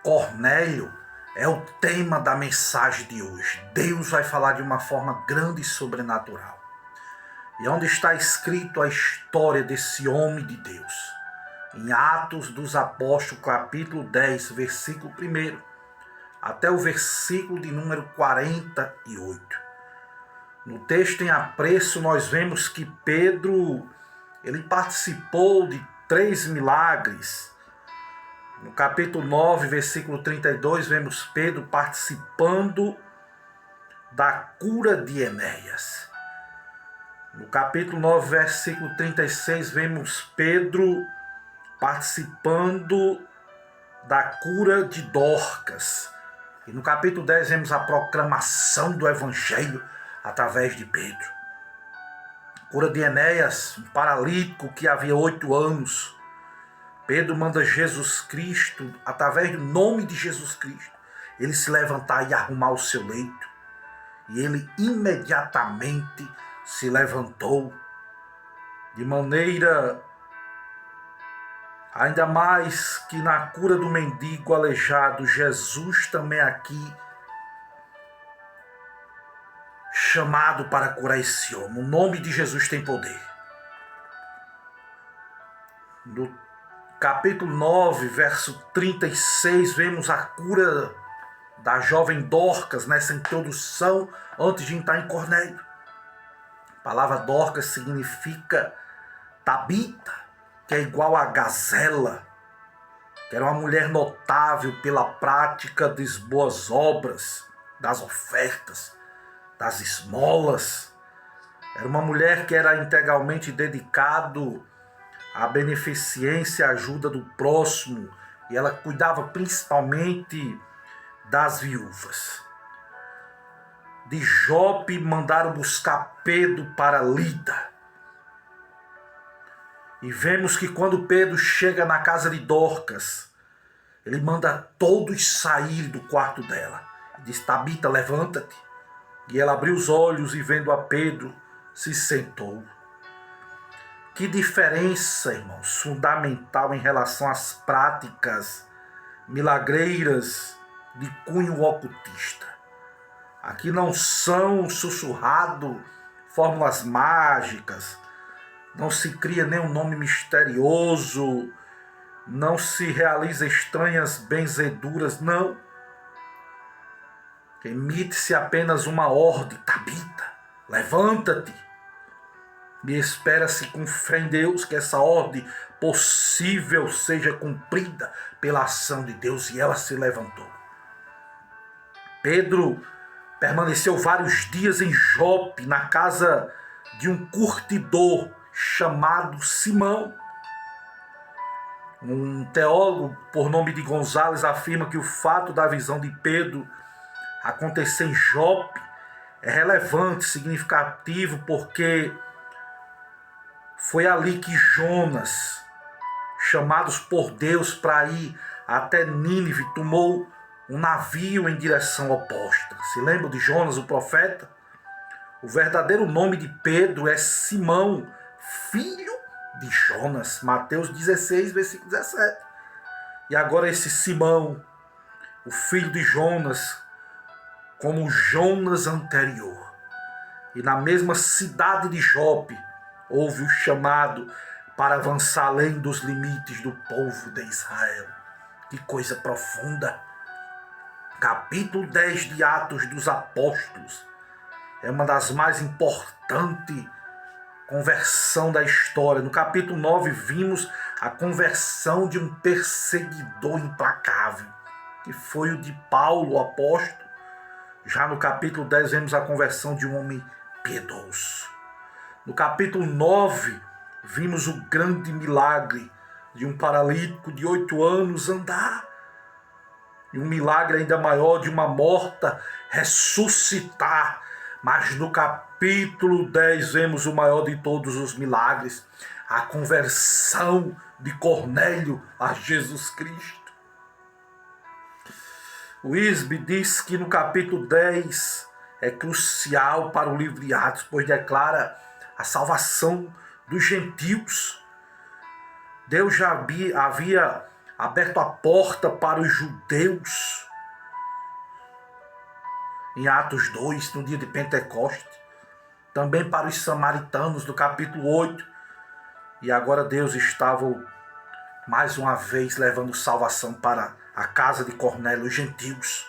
Cornélio é o tema da mensagem de hoje. Deus vai falar de uma forma grande e sobrenatural. E onde está escrito a história desse homem de Deus? Em Atos dos Apóstolos, capítulo 10, versículo 1, até o versículo de número 48. No texto em apreço, nós vemos que Pedro, ele participou de 3 milagres. No capítulo 9, versículo 32, vemos Pedro participando da cura de Enéas. No capítulo 9, versículo 36, vemos Pedro participando da cura de Dorcas. E no capítulo 10, vemos a proclamação do Evangelho através de Pedro. Cura de Enéas, um paralítico que havia 8 anos. Pedro manda Jesus Cristo, através do nome de Jesus Cristo, ele se levantar e arrumar o seu leito. E ele imediatamente se levantou, de maneira ainda mais que na cura do mendigo aleijado, Jesus também aqui chamado para curar esse homem. O nome de Jesus tem poder. No capítulo 9, verso 36, vemos a cura da jovem Dorcas, nessa introdução, antes de entrar em Cornélio. A palavra Dorcas significa Tabita, que é igual a gazela, que era uma mulher notável pela prática das boas obras, das ofertas, das esmolas. Era uma mulher que era integralmente dedicado à beneficência e ajuda do próximo, e ela cuidava principalmente das viúvas. De Jope mandaram buscar Pedro para Lida. E vemos que quando Pedro chega na casa de Dorcas, ele manda todos sair do quarto dela. E diz: Tabita, levanta-te. E ela abriu os olhos e, vendo a Pedro, se sentou. Que diferença, irmãos, fundamental em relação às práticas milagreiras de cunho ocultista. Aqui não são sussurradas fórmulas mágicas, não se cria nenhum nome misterioso, não se realiza estranhas benzeduras, não. Emite-se apenas uma ordem: Tabita, levanta-te. E espera-se com fé em Deus que essa ordem possível seja cumprida pela ação de Deus, e ela se levantou. Pedro permaneceu vários dias em Jope, na casa de um curtidor chamado Simão. Um teólogo por nome de Gonzales afirma que o fato da visão de Pedro acontecer em Jope é relevante, significativo, porque foi ali que Jonas, chamados por Deus para ir até Nínive, tomou um navio em direção oposta. Se lembra de Jonas, o profeta? O verdadeiro nome de Pedro é Simão, filho de Jonas. Mateus 16, versículo 17. E agora esse Simão, o filho de Jonas, como Jonas anterior. E na mesma cidade de Jope, houve o chamado para avançar além dos limites do povo de Israel. Que coisa profunda! Capítulo 10 de Atos dos Apóstolos é uma das mais importantes conversões da história. No capítulo 9 vimos a conversão de um perseguidor implacável, que foi o de Paulo, o apóstolo. Já no capítulo 10 vemos a conversão de um homem piedoso. No capítulo 9, vimos o grande milagre de um paralítico de 8 anos andar. E um milagre ainda maior de uma morta ressuscitar. Mas no capítulo 10 vemos o maior de todos os milagres, a conversão de Cornélio a Jesus Cristo. O Isbe diz que no capítulo 10 é crucial para o livro de Atos, pois declara a salvação dos gentios. Deus já havia aberto a porta para os judeus, em Atos 2, no dia de Pentecoste, também para os samaritanos, no capítulo 8, e agora Deus estava mais uma vez levando salvação para a casa de Cornélio, os gentios.